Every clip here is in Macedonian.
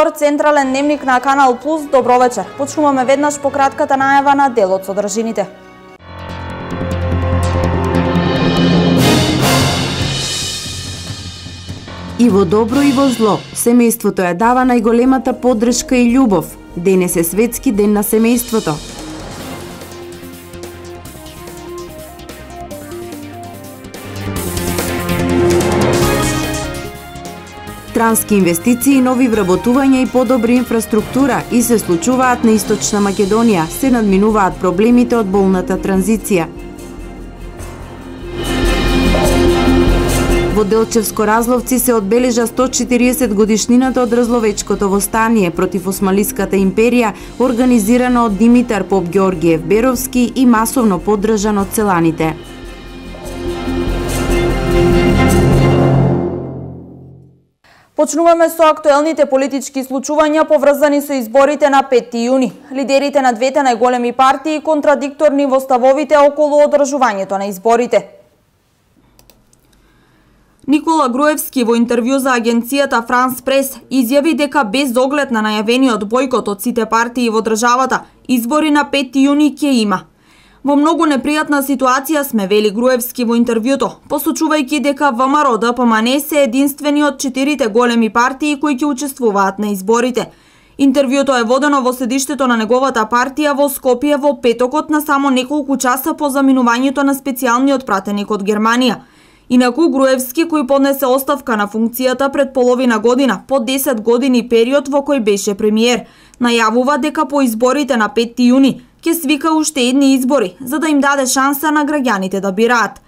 збор Централен дневник на Канал Плюс. Добро вечер. Почнуваме веднаш по кратката најава на дел од содржините. И во добро и во зло, семејството ја дава најголемата поддршка и љубов. Денес е светски ден на семејството. Трански инвестиции, нови вработувања и подобри инфраструктура и се случуваат на Источна Македонија, се надминуваат проблемите од болната транзиција. Во Делчевско Разловци се одбележа 140 годишнината од Разловечкото востание против Османлиската империја, организирано од Димитар Поп Георгиев Беровски и масовно поддржан од селаните. Почнуваме со актуелните политички случувања поврзани со изборите на 5 јуни. Лидерите на двете најголеми партии контрадикторни во ставовите околу одржувањето на изборите. Никола Груевски во интервју за агенцијата Франс Прес изјави дека без оглед на најавениот бојкот од сите партии во државата, избори на 5 јуни ќе има. Во многу непријатна ситуација сме, вели Груевски во интервјуто, посочувајќи дека ВМРО ДПМН се единствени од 4 големи партии кои ќе учествуваат на изборите. Интервјуто е водено во седиштето на неговата партија во Скопје во петокот на само неколку часа по заминувањето на специјалниот пратеник од Германија. Инаку Груевски, кој поднесе оставка на функцијата пред половина година, по 10 години период во кој беше премиер, најавува дека по изборите на 5 јуни ќе свика уште едни избори, за да им даде шанса на граѓаните да бираат.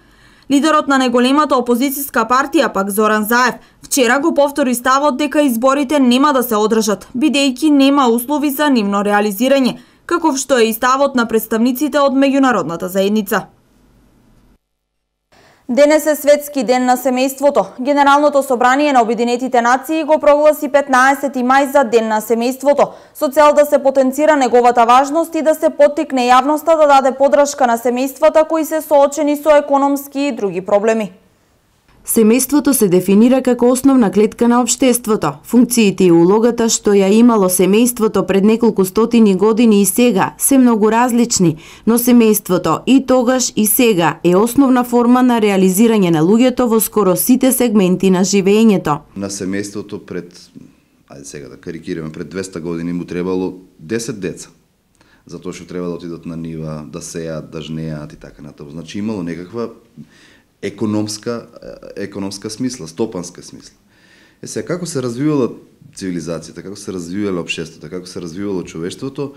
Лидерот на најголемата опозицијска партија, пак Зоран Заев, вчера го повтори ставот дека изборите нема да се одржат, бидејќи нема услови за нивно реализирање, каков што е и ставот на представниците од меѓународната заедница. Денес е светски ден на семејството. Генералното собрание на Обединетите нации го прогласи 15 мај за ден на семејството, со цел да се потенцира неговата важност и да се поттикне јавноста да даде поддршка на семејствата кои се соочени со економски и други проблеми. Семејството се дефинира како основна клетка на општеството. Функциите и улогата што ја имало семејството пред неколку стотини години и сега се многу различни, но семејството и тогаш и сега е основна форма на реализирање на луѓето во скоро сите сегменти на живеењето. На семејството пред, сега да карикираме, пред 200 години му требало 10 деца. Затоа што треба да отидат на нива, да сеат, да жнеат и така натаму. Значи имало некаква економска смисла, стопанска смисла. Сега, како се развивала цивилизацијата, како се развивало општеството, како се развивало човештвото,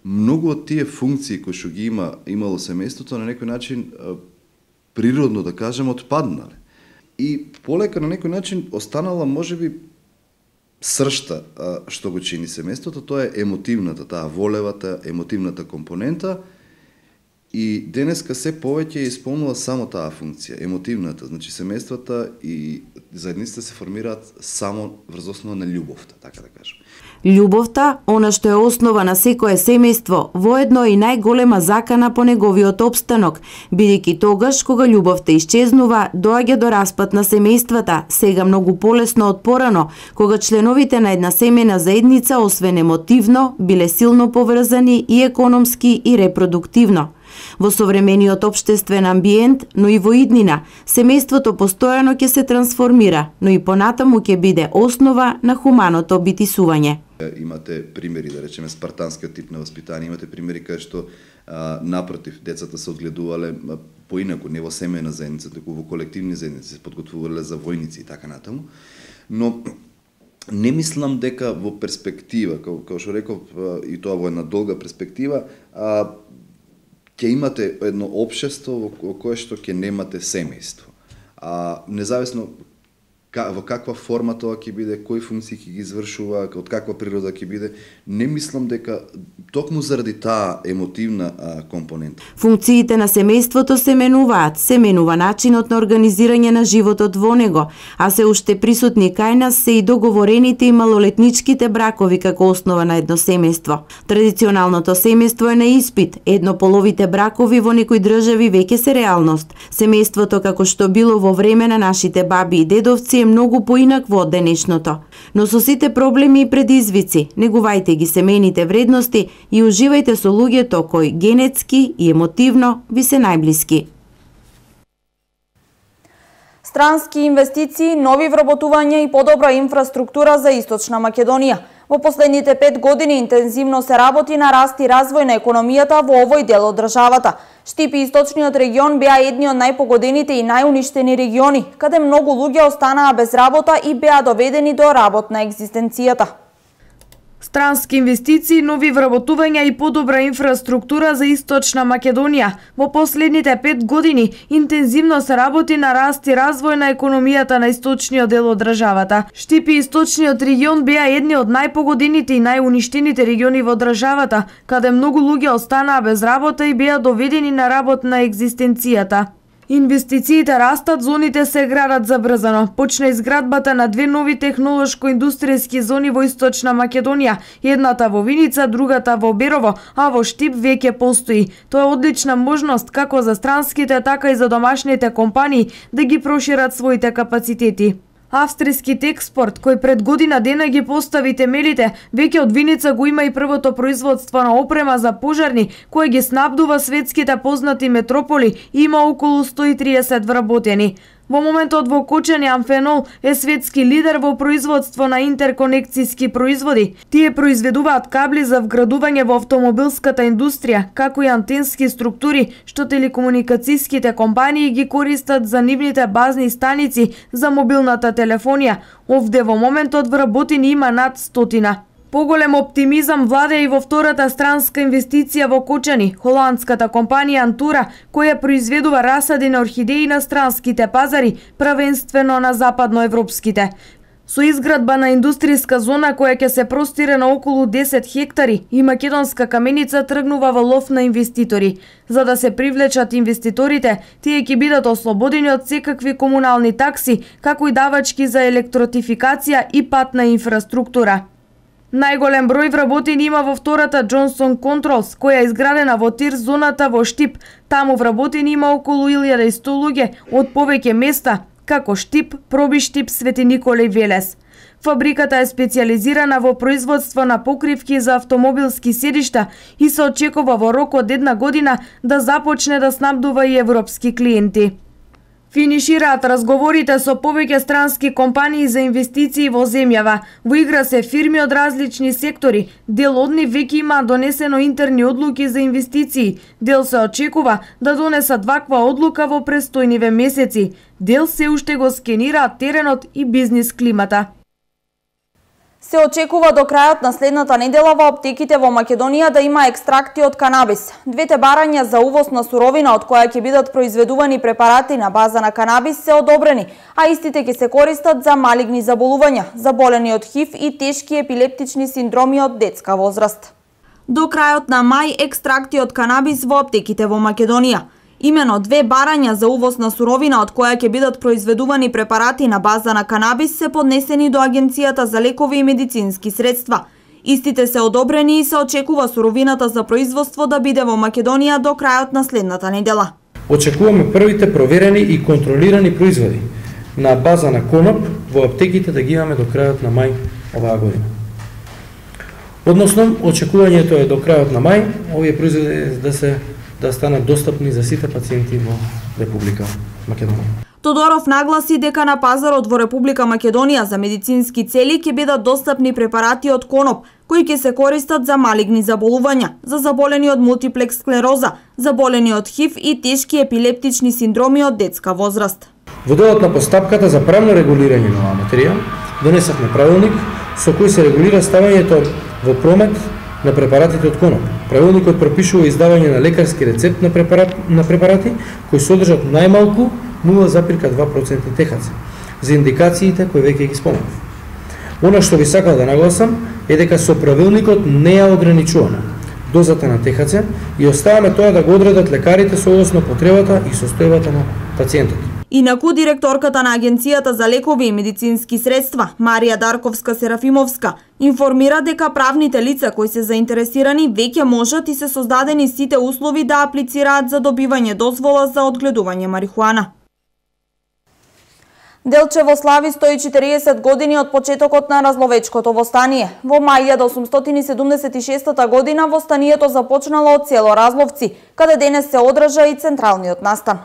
многу од тие функции кои што ги имало семејството на некој начин природно, да кажем, отпаднале. И полека на некој начин останала можеби сршта што го чини семејството, тоа е емотивната, таа волевата, емотивната компонента. И денеска се повеќе исполнува само таа функција, емотивната. Значи семејствата и заедниците се формираат само врз основа на љубовта, така да кажем. Љубовта, она што е основа на секое семејство, воедно и најголема закана по неговиот опстанок, бидејќи тогаш кога љубовта исчезнува, доаѓа до распад на семејствата, сега многу полесно од порано, кога членовите на една семејна заедница освен емотивно, биле силно поврзани и економски и репродуктивно. Во современиот општествен амбиент, но и во иднина, семејството постојано ќе се трансформира, но и понатаму ќе биде основа на хуманото битисување. Имате примери, да речеме, спартанскиот тип на воспитание, имате примери каде што напротив, децата се одгледувале поинаку, не во семејна заедница, туку во колективни заедници, се подготвувале за војници и така натаму. Но не мислам дека во перспектива, како што реков, и тоа во една долга перспектива, ќе имате едно општество во кое што ќе немате семејство. Независно во каква форма тоа ќе биде, кои функции ќе ги извршува, од каква природа ќе биде, не мислам дека токму заради таа емотивна компонента. Функциите на семејството се менуваат, се менува начинот на организирање на животот во него, а се уште присутни кај нас се и договорените и малолетничките бракови како основа на едно семејство. Традиционалното семејство е на испит, еднополовите бракови во некои држави веќе се реалност. Семејството како што било во време на нашите баби и дедовци е многу поинакво од денешното. Но со сите проблеми и предизвици, негувајте ги семејните вредности и уживајте со луѓето кои генетски и емотивно ви се најблиски. Странски инвестиции, нови вработувања и подобра инфраструктура за Источна Македонија. Во последните 5 години интензивно се работи на раст и развој на економијата во овој дел од државата. Штип и Источниот регион беа едни од најпогодените и најуништени региони, каде многу луѓе останаа без работа и беа доведени до работна екзистенцијата. Странски инвестиции, нови вработувања и подобра инфраструктура за Источна Македонија. Во последните 5 години интензивно се работи на раст и развој на економијата на источниот дел од државата. Штип и Источниот регион беа едни од најпогодените и најуништените региони во државата, каде многу луѓе останаа без работа и беа доведени на работна екзистенцијата. Инвестициите растат, зоните се градат забрзано. Почна изградбата на 2 нови технолошко-индустријски зони во Источна Македонија, едната во Виница, другата во Берово, а во Штип веќе постои. Тоа е одлична можност како за странските, така и за домашните компании да ги прошират своите капацитети. Австријски Техспорт, кој пред година дена ги постави темелите, веќе од Виница го има и првото производство на опрема за пожарни, кој ги снабдува светските познати метрополи и има околу 130 вработени. Во моментот во Кочани Амфенол е светски лидер во производство на интерконекцијски производи. Тие произведуваат кабли за вградување во автомобилската индустрија, како и антенски структури, што телекомуникацијските компании ги користат за нивните базни станици за мобилната телефонија. Овде во моментот вработени има над 100. Поголем оптимизам владе и во втората странска инвестиција во Кочани, холандската компанија Антура, која произведува расади на орхидеи на странските пазари, правенствено на западноевропските. Со изградба на индустријска зона која ќе се простире на околу 10 хектари и македонска каменица тргнува во лов на инвеститори. За да се привлечат инвеститорите, тие ќе бидат ослободени од секакви комунални такси, како и давачки за електротификација и патна инфраструктура. Најголем број вработени има во втората Johnson Controls, која е изградена во тир зоната во Штип. Таму вработени има околу 1100 луѓе од повеќе места, како Штип, Проби Штип, Свети Николе и Велес. Фабриката е специјализирана во производство на покривки за автомобилски седишта и се очекува во рок од 1 година да започне да снабдува и европски клиенти. Финишираат разговорите со повеќе странски компании за инвестиции во земјава. Во игра се фирми од различни сектори. Дел од нив веќе има донесено интерни одлуки за инвестиции. Дел се очекува да донесат ваква одлука во престојниве месеци. Дел се уште го скенираат теренот и бизнис климата. Се очекува до крајот на следната недела во аптеките во Македонија да има екстракти од канабис. Двете барања за увоз на суровина од која ќе бидат произведувани препарати на база на канабис се одобрени, а истите ќе се користат за малигни заболувања, заболени од ХИВ и тешки епилептични синдроми од детска возраст. До крајот на мај екстракти од канабис во аптеките во Македонија. Имено 2 барања за увоз на суровина од која ќе бидат произведувани препарати на база на канабис се поднесени до Агенцијата за лекови и медицински средства. Истите се одобрени и се очекува суровината за производство да биде во Македонија до крајот на следната недела. Очекуваме првите проверени и контролирани производи на база на коноп во аптеките да ги имаме до крајот на мај оваа година. Односно, очекувањето е до крајот на мај овие производи да станат достапни за сите пациенти во Република Македонија. Тодоров нагласи дека на пазарот во Република Македонија за медицински цели ќе бидат достапни препарати од коноп, кои ќе се користат за малигни заболувања, за заболени од мултиплекс склероза, заболени од ХИВ и тешки епилептични синдроми од детска возраст. Во делот на постапката за правно регулирање на оваа материја, донесавме правилник со кој се регулира ставањето во промет на препаратите од коноп. Правилникот пропишува издавање на лекарски рецепт на препарати кои содржат најмалку 0,2% ТХЦ за индикациите кои веќе ги спомнав. Она што би сакал да нагласам е дека со правилникот не ја ограничуваме дозата на ТХЦ и оставаме тоа да го одредат лекарите согласно потребата и состојбата на пациентот. Инаку, директорката на Агенцијата за лекови и медицински средства, Марија Дарковска-Серафимовска, информира дека правните лица кои се заинтересирани веќе можат и се создадени сите услови да аплицираат за добивање дозвола за одгледување марихуана. Делчево слави 140 години од почетокот на Разловечкото востание. Во мај 1876 година востанието започнало од село Разловци, каде денес се одржа и централниот настан.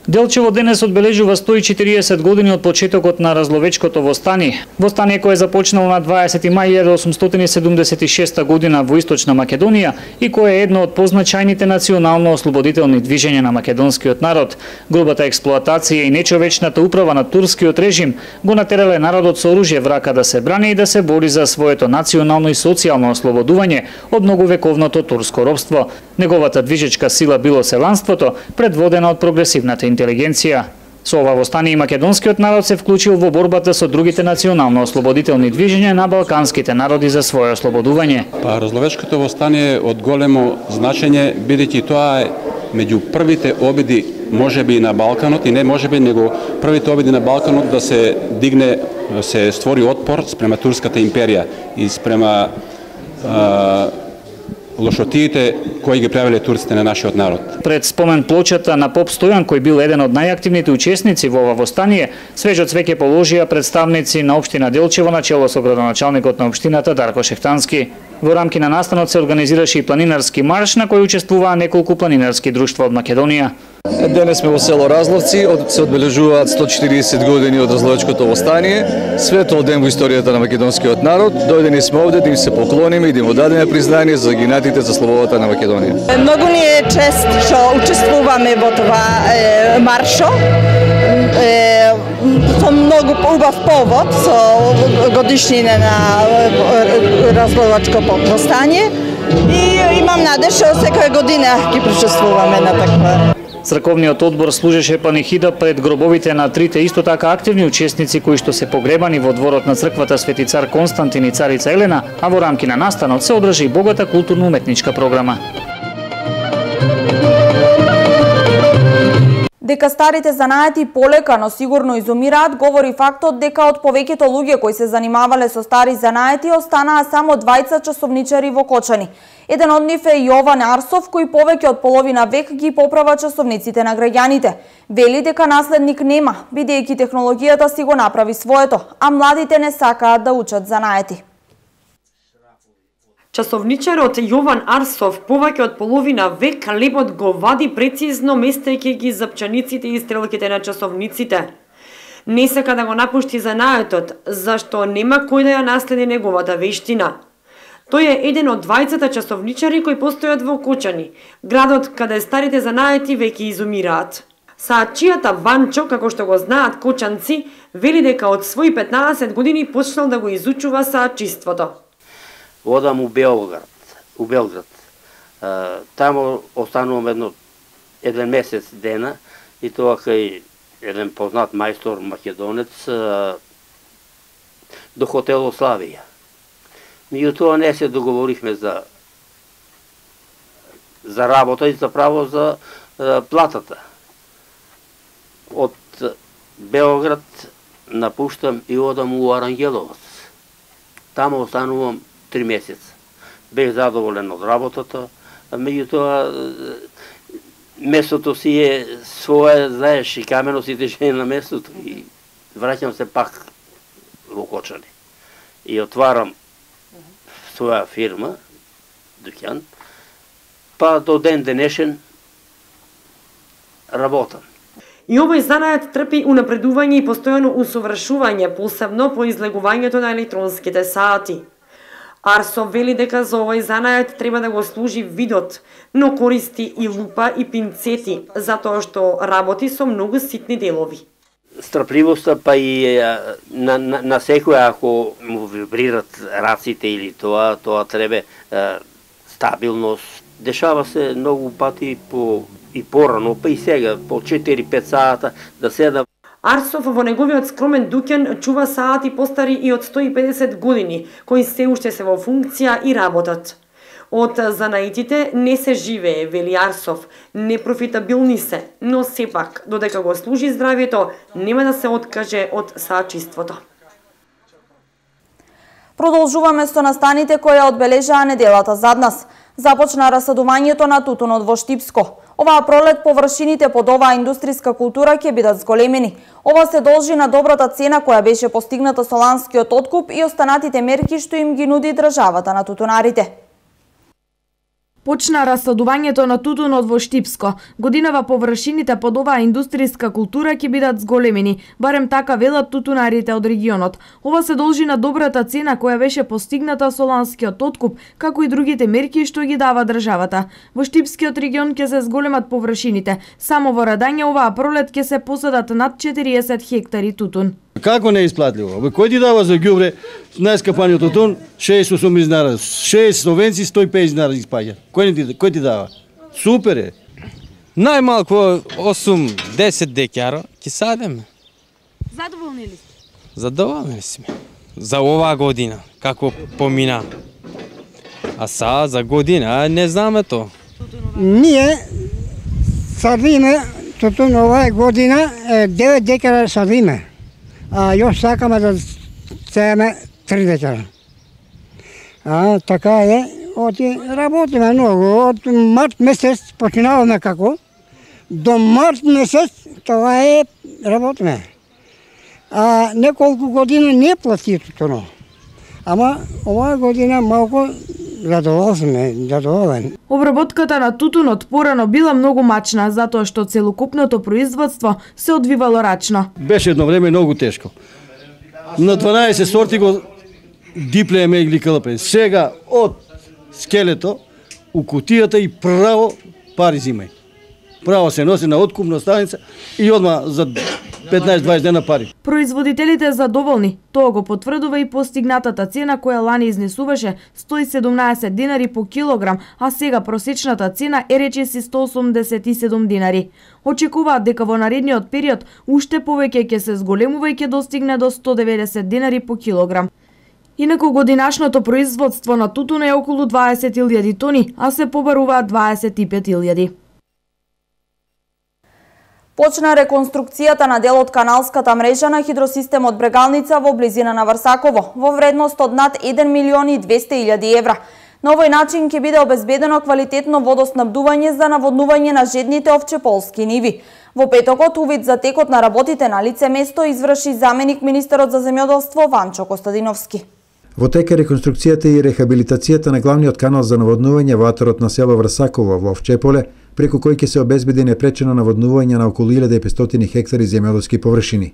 Делчево денес одбележува 140 години од почетокот на Разловечкото востание. Востание кое започнало на 20 мај 1876 година во Источна Македонија и кое е едно од позначајните национално-ослободителни движења на македонскиот народ. Грубата експлоатација и нечовечната управа на турскиот режим го натерале народот со оружје в рака да се брани и да се бори за своето национално и социјално ослободување од многовековното турско робство. Неговата движечка сила било селанството, предводена од прогресивната интелигенција. Со ова востание и македонскиот народ се вклучил во борбата со другите национално-ослободителни движења на балканските народи за свое ослободување. Разловечкото востание од големо значење, бидејќи тоа е меѓу првите обиди, можеби на Балканот, и не можеби, него првите обиди на Балканот да се дигне, да се створи отпор спрема Турската империја и спрема лошотиите кои ги правеле турците на нашиот народ. Пред спомен плочата на поп Стојан, кој бил еден од најактивните учесници во ова востание, свежо цвеќе положија представници на општина Делчево на чело со градоначалникот на општината Дарко Шехтански. Во рамки на настанот се организираше и планинарски марш на кој учествуваа неколку планинарски друштва од Македонија. Денес сме во село Разловци, се одбележуваат 140 години од Разловечкото востание, светол ден во историјата на македонскиот народ. Дојдени сме овде да им се поклониме и да им одадеме признание за загинатите за слободата на Македонија. Многу ни е чест што учествуваме во това маршо. Со многу убав повод, со годишнина на Разловечкото востание и имам надеж што секоја година ги присуствуваме на таква. Црковниот одбор служеше панихида пред гробовите на трите исто така активни учесници кои што се погребани во дворот на црквата Свети цар Константин и царица Елена, а во рамки на настанот се одржи и богата културно-уметничка програма. Дека старите занаети полека, но сигурно изумираат, говори фактот дека од повеќето луѓе кои се занимавале со стари занаети останаа само 20 часовничари во Кочани. Еден од нив е Јован Арсов, кој повеќе од половина век ги поправа часовниците на граѓаните. Вели дека наследник нема, бидејќи технологијата си го направи своето, а младите не сакаат да учат занаети. Часовничарот Јован Арсов повеќе од половина век лебот го вади прецизно, местејќи ги запчаниците и стрелките на часовниците. Не сака да го напушти занаетот, зашто нема кој да ја наследи неговата вештина. Тој е еден од 20 часовничари кои постојат во Кочани, градот каде старите занаети веќе изумираат. Саачијата Ванчо, како што го знаат кочанци, вели дека од своји 15 години почнал да го изучува саачиството. Одам у Белград. Таму останувам еден месец дена и тоа кај еден познат мајстор македонец до хотел Славија. Меѓутоа не се договоривме за работа и заправо за платата. Од Белград напуштам и одам у Арангеловац. Таму останувам 3 месеца. Бех задоволен од работата, меѓутоа местото си е свое, знаеш, и камено си тежи на местото и враќам се пак во Кочани. И отварам своја фирма, дуќан, па до ден денешен работам. И овој занает трпи унапредување и постојано усовршување, посебно по излегувањето на електронските сати. Арсов вели дека за овој занает треба да го служи видот, но користи и лупа и пинцети, затоа што работи со многу ситни делови. Страпливоста, па и на секој ако му вибрират раците или тоа треба стабилност. Дешава се многу пати и порано, па и сега по 4-5 сата да седам. Арсов во неговиот скромен дуќан чува саати постари и од 150 години, кои се уште се во функција и работат. Од занаитите не се живее, вели Арсов, непрофитабилни се, но сепак, додека го служи здравието, нема да се откаже од саачиството. Продолжуваме со настаните кои одбележаа неделата зад нас. Започна расадувањето на тутунот во Штипско. Оваа пролет површините под оваа индустријска култура ќе бидат зголемени. Ова се должи на добрата цена која беше постигната со ланскиот откуп и останатите мерки што им ги нуди државата на тутунарите. Почна расадувањето на тутунот во Штипско. Годинава површините под оваа индустријска култура ќе бидат зголемени, барем така велат тутунарите од регионот. Ова се должи на добрата цена која беше постигната со ланскиот откуп, како и другите мерки што ги дава државата. Во Штипскиот регион ќе се зголемат површините. Само во Радање оваа пролет ќе се посадат над 40 хектари тутун. Како не е исплатливо? Кој ти дава за ѓубре најскапаниот тутун 680 динара, 6 словенци 150 динара испаѓа. Кој ти дава? Супер е. Најмалку 8-10 декара ќе садеме. Задоволни ли сте? Задоволни сме. За оваа година како помина. А са за година не знаме то. Ние садиме тутун оваа година 9 декара садиме. А још сакаме да сееме 3 декара. Така е, работиме многу. Од март месец починаваме како. До март месец тоа е работиме. Неколку години не плати тутуно. Ама оваа година малку задоволен. Обработката на тутунот порано била многу мачна, затоа што целокупното производство се одвивало рачно. Беше едно време многу тешко. На 12 сорти го диплееме или кълъпе. Сега од скелето у кутијата и право пари зимај. Право се носи на откупна станица и одма за 15-20 дена пари. Производителите задоволни. Тоа го потврдува и постигнатата цена која лани изнесуваше 117 динари по килограм, а сега просечната цена е речиси 187 динари. Очекуваат дека во наредниот период уште повеќе ќе се зголемува и ќе достигне до 190 динари по килограм. Инаку годинашното производство на тутун е околу 20.000 тони, а се побаруваат 25.000. Почна реконструкцијата на дел од каналската мрежа на хидросистемот Брегалница во близина на Врсаково во вредност од над 1.200.000 евра. На овој начин ќе биде обезбедено квалитетно водоснабдување за наводнување на жедните овчеполски ниви. Во петокот увид за текот на работите на лице место изврши заменик министерот за земјоделство Ванчо Костадиновски. Во тек е реконструкцијата и рехабилитацијата на главниот канал за наводнување во аторот на село Врсаково во Овчеполе, преку кој ќе се обезбеди непречено наводнување на околу 1500 хектари земјоделски површини.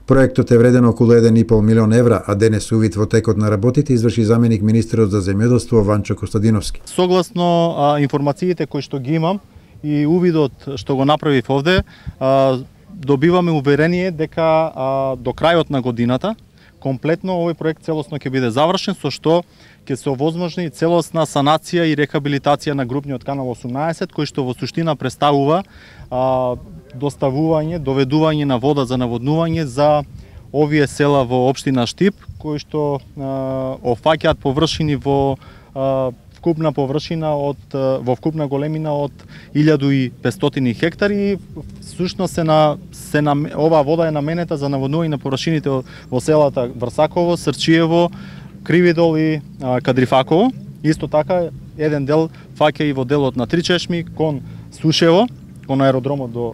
Проектот е вреден околу 1,5 милион евра, а денес увид во текот на работите изврши заменик министерот за земјоделство Ванчо Костадиновски. Согласно информациите кои што ги имам и увидот што го направив овде, добиваме уверение дека до крајот на годината комплетно овој проект целосно ќе биде завршен, со што ќе се овозможни целосна санација и рехабилитација на групниот канал 18, кој што во суштина представува доставување, доведување на вода за наводнување за овие села во општина Штип, кои што офаќаат површини во вкупна површина во вкупна големина од 1500 хектари. Всушност оваа вода е наменета за наводнување на површините во селата Врсаково, Срчиево, Кривидол и Кадрифаково. Исто така еден дел фаќа и во делот на Тричешми кон Сушево, кон аеродромот до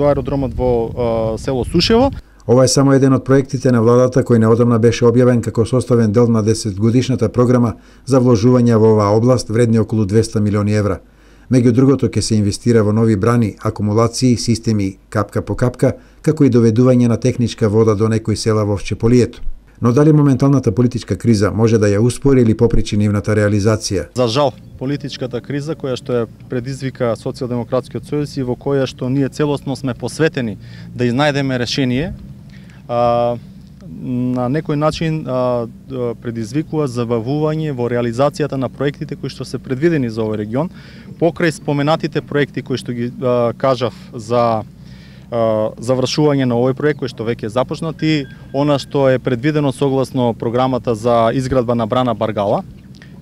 аеродромот во село Сушево. Ова е само еден од проектите на владата кој неодамна беше објавен како составен дел на 10-годишната програма за вложување во оваа област вредни околу 200 милиони евра. Меѓу другото ќе се инвестира во нови брани, акумулации, системи капка по капка, како и доведување на техничка вода до некои села во Овчеполието. Но дали моменталната политичка криза може да ја успори или попречи нивната реализација? За жал, политичката криза која што ја предизвика Социјалдемократскиот сојуз и во која што ние целосно сме посветени да изнајдеме решение, на некој начин предизвикува забавување во реализацијата на проектите кои што се предвидени за овој регион. Покрај споменатите проекти кои што ги кажав за завршување на овој проект кој што веќе е започнат и она што е предвидено согласно програмата за изградба на брана Баргала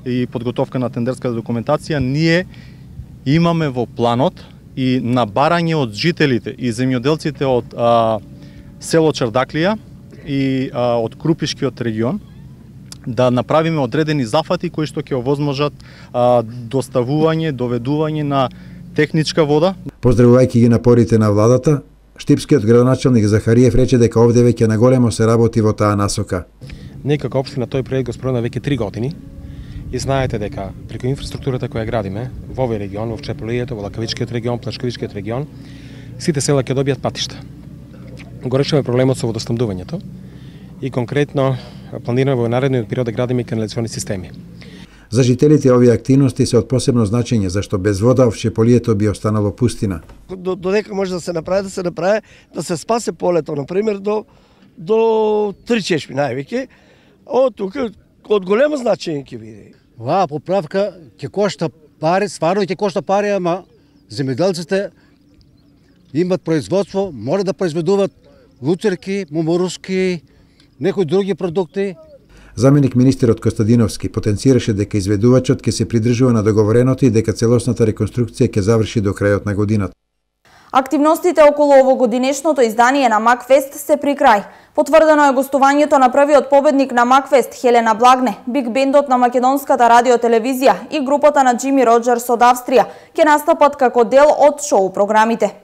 и подготовка на тендерска документација, ние имаме во планот и на барање од жителите и земјоделците од село Чардаклија и од Крупишкиот регион, да направиме одредени зафати кои што ќе овозможат доставување, доведување на техничка вода. Поздравувајќи ги напорите на владата, штипскиот градоначелник Захариев рече дека овде веќе наголемо се работи во таа насока. Ние како општина тој проект го спроведуваме веќе 3 години и знаете дека преку инфраструктурата која градиме во овој регион, во Чепелијето, во Лакавичкиот регион, Плачковичкиот регион, сите села ќе добијат патишта. Го решаваме проблемот со водоснабдувањето и конкретно планираме во наредниот период да градиме канализациони системи. За жителите овие активности се од посебно значење, зашто без вода Овчеполието би останало пустина. Додека може да се направи, да се спасе полето, например, до 3 чешми највеќе. Од тука, од големо значење ќе биде. Оваа поправка ќе кошта пари, стварно ќе кошта пари, ама земјоделците имат производство, може да произведуваат луцерки, муморуски, некои други продукти. Заменик министерот Костадиновски потенцираше дека изведувачот ќе се придржува на договореното и дека целосната реконструкција ќе заврши до крајот на годината. Активностите околу овогодинешното издание на Макфест се при крај. Потврдено е гостувањето на првиот победник на Макфест, Хелена Благне, биг бендот на македонската радиотелевизија и групата на Джими Роџерс од Австрија ќе настапат како дел од шоу програмите.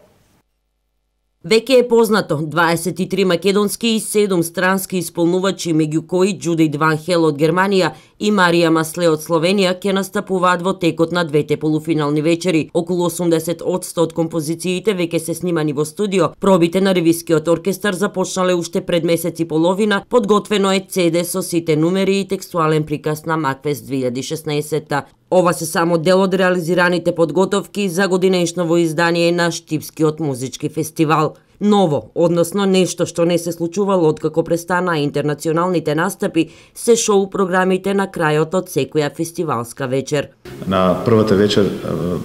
Веќе е познато, 23 македонски и 7 странски исполнувачи, меѓу кои Джудит Ван Хел од Германија и Марија Масле од Словенија ќе настапуваат во текот на двете полуфинални вечери. Околу 80% од композициите веќе се снимани во студио. Пробите на ревискиот оркестар започнале уште пред месец и половина. Подготвено е CD со сите numери и текстуален приказ на Макфест 2016. Ова се само дел од реализираните подготовки за годинешново издание на Штипскиот музички фестивал. Ново, односно нешто што не се случувало откако престана интернационалните настапи, се шоу програмите на крајот од секоја фестивалска вечер. На првата вечер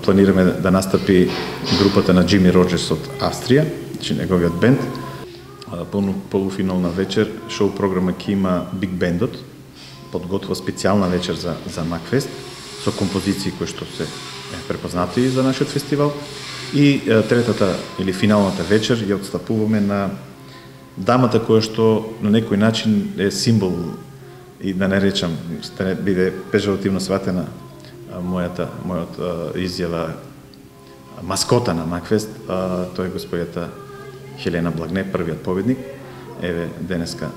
планираме да настапи групата на Джими Роџерс од Австрија, значи неговиот бенд. Полуфинална вечер шоу програма ќе има биг бендот, подготвува специјална вечер за Макфест со композиции кои што се препознати за нашиот фестивал. И третата или финалната вечер ја отстапуваме на дамата која што на некој начин е символ, и да не речам, да не биде пежоративно сватена мојата изјава, маскота на Макфест, тој е господјата Хелена Благне, првиот победник. Еве, денеска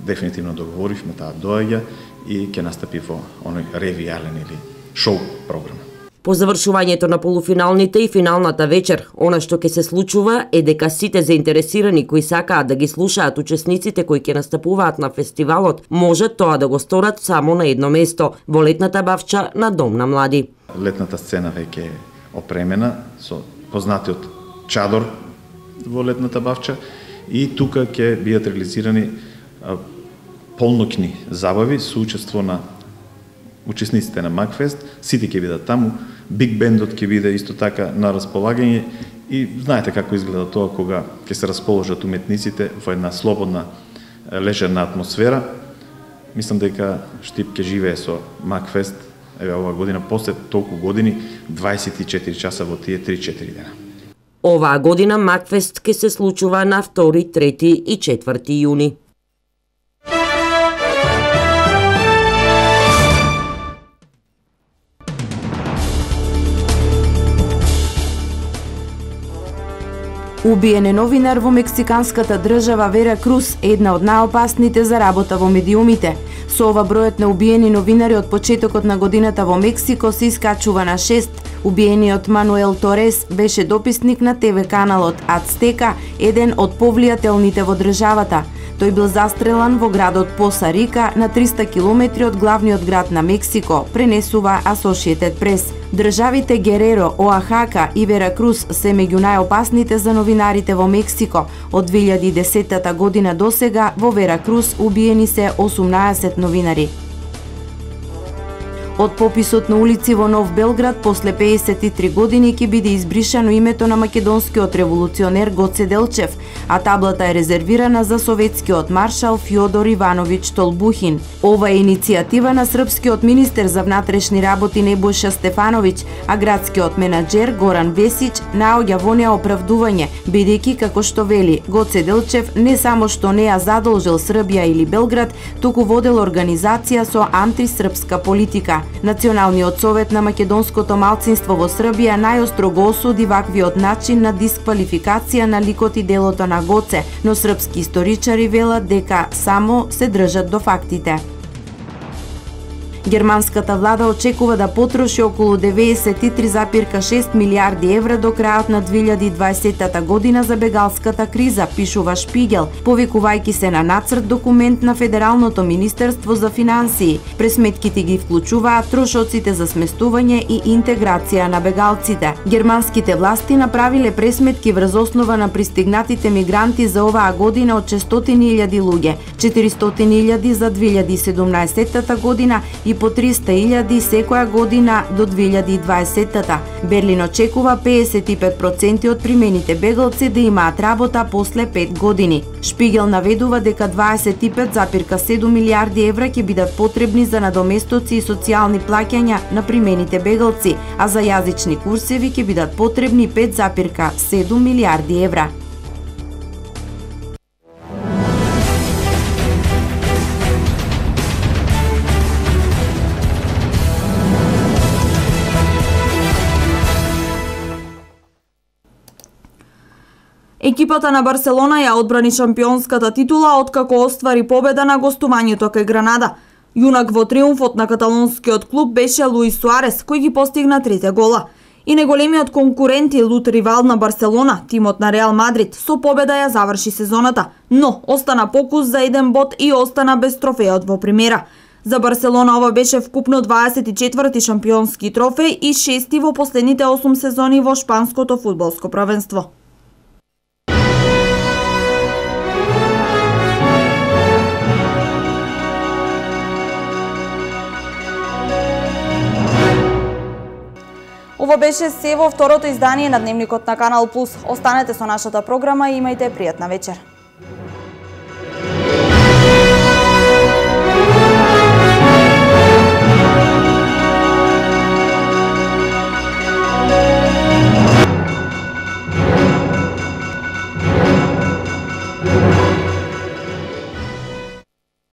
дефинитивно договоривме, таа доаѓа и ќе настапи во оној ревијален или шоу програма. По завршувањето на полуфиналните и финалната вечер, она што ќе се случува е дека сите заинтересирани кои сакаат да ги слушаат учесниците кои ќе настапуваат на фестивалот, можат тоа да го сторат само на едно место, во летната бавча на Дом на млади. Летната сцена веќе е опремена со познатиот чадор во летната бавча и тука ќе бидат реализирани полноќни забави со учество на учесниците на Макфест, сите ќе бидат таму, биг бендот ќе биде исто така на располагање и знаете како изгледа тоа кога ќе се расположат уметниците во една слободна, лежерна атмосфера. Мислам дека Штип ќе живее со Макфест, еве оваа година, после толку години, 24 часа во тие 3-4 дена. Оваа година Макфест ќе се случува на 2, 3 и 4 јуни. Убиен е новинар во мексиканската држава Вера Круз, една од најопасните за работа во медиумите. Со ова бројот на убиени новинари од почетокот на годината во Мексико се искачува на 6. Убиениот Мануел Торес беше дописник на ТВ каналот Ацтека, еден од повлијателните во државата. Тој бил застрелан во градот Поса Рика на 300 километри од главниот град на Мексико, пренесува Associated Press. Државите Гереро, Оахака и Веракруз се меѓу најопасните за новинарите во Мексико. Од 2010 година до сега во Веракруз убиени се 18 новинари. Од пописот на улици во Нов Белград после 53 години ќе биде избришано името на македонскиот револуционер Гоце Делчев, а таблата е резервирана за советскиот маршал Фјодор Ивановиќ Толбухин. Ова е иницијатива на српскиот министер за внатрешни работи Небојша Стефановиќ, а градскиот менаџер Горан Весиќ наоѓа во неа оправдување, бидејќи како што вели, Гоце Делчев не само што не ја задолжил Србија или Белград, туку водел организација со антисрпска политика. Националниот совет на македонското малцинство во Србија најостро го осуди ваквиот начин на дисквалификација на ликот и делото на Гоце, но српски историчари велат дека само се држат до фактите. Германската влада очекува да потроши околу 93,6 милиарди евра до крајот на 2020 година за бегалската криза, пишува Шпигел, повикувајќи се на нацрт документ на Федералното министерство за финансии. Пресметките ги вклучуваат трошоците за сместување и интеграција на бегалците. Германските власти направиле пресметки врз основа на пристигнатите мигранти за оваа година од 600.000 луѓе, 400.000 за 2017 година и по 300.000 секоја година до 2020-та. Берлин очекува 55% од примените бегалци да имаат работа после 5 години. Шпигел наведува дека 25,7 милиарди евра ќе бидат потребни за надоместоци и социјални плаќања на примените бегалци, а за јазични курсеви ќе бидат потребни 5,7 милиарди евра. Екипата на Барселона ја одбрани шампионската титула откако оствари победа на гостувањето кај Гранада. Јунак во триумфот на каталонскиот клуб беше Луис Суарес, кој ги постигна 3 гола. И неголемиот конкурент и лут ривал на Барселона, тимот на Реал Мадрид, со победа ја заврши сезоната, но остана покус за 1 бод и остана без трофејот во примера. За Барселона ова беше вкупно 24-ти шампионски трофеј и 6-ти во последните 8 сезони во шпанското фудбалско првенство. Ово беше се во второто издание на Дневникот на Канал Плюс. Останете со нашата програма и имајте пријатна вечер.